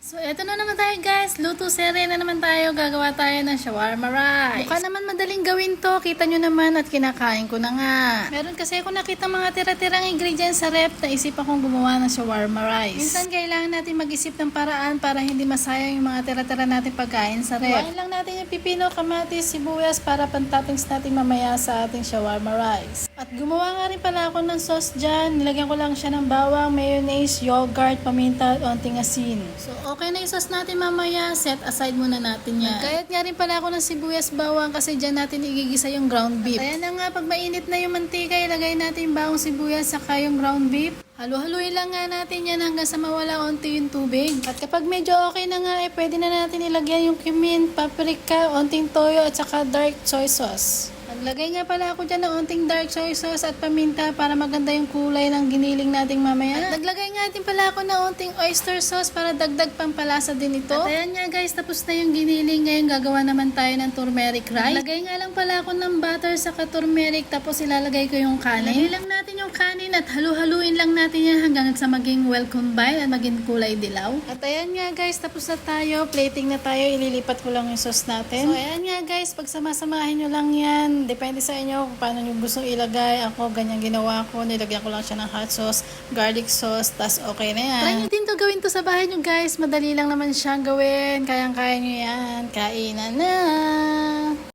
So, eto na naman tayo guys. Luto serye na naman tayo. Gagawa tayo ng shawarma rice. Mukha naman madaling gawin to. Kita nyo naman at kinakain ko na nga. Meron kasi ako nakita mga tira-tirang ingredients sa rep na isip akong gumawa ng shawarma rice. Minsan kailangan natin mag-isip ng paraan para hindi masayang yung mga tira-tira natin pagkain sa rep. Kuhain lang natin yung pipino, kamatis, sibuyas para pantoppings natin mamaya sa ating shawarma rice. At gumawa nga rin pala ako ng sauce dyan. Nilagyan ko lang siya ng bawang, mayonnaise, yogurt, paminta, at onting asin. So, okay na yung sauce natin mamaya. Set aside muna natin yan. Nagkayat nga rin pala ako ng sibuyas bawang kasi dyan natin igigisa yung ground beef. At ayan na nga, pag mainit na yung mantika, ilagay natin yung bawang sibuyas saka yung ground beef. Halu-haluin lang nga natin yan hanggang sa mawala onti yung tubig. At kapag medyo okay na nga, pwede na natin ilagyan yung cumin, paprika, onting toyo at saka dark soy sauce. Naglagay nga pala ako dyan ng onting dark soy sauce at paminta para maganda yung kulay ng giniling nating mamaya. At naglagay nga din pala ako ng onting oyster sauce para dagdag pampalasa din ito. At ayan nga guys, tapos na yung giniling. Ngayon gagawa naman tayo ng turmeric rice. Naglagay nga lang pala ako ng butter saka turmeric tapos ilalagay ko yung kanin. Ilagay lang natin yung kanin at halu-haluin lang natin yan hanggang sa maging well combined at maging kulay dilaw. At ayan nga guys, tapos na tayo. Plating na tayo. Ililipat ko lang yung sauce natin. So ayan nga guys, pag sama-samahin nyo lang yan. Depende sa inyo kung paano nyo gusto ilagay. Ako, ganyan ginawa ko. Nilagyan ko lang siya ng hot sauce, garlic sauce, tas okay na yan. Try nyo din to gawin to sa bahay nyo guys. Madali lang naman siyang gawin. Kayang-kaya nyo yan. Kainan na!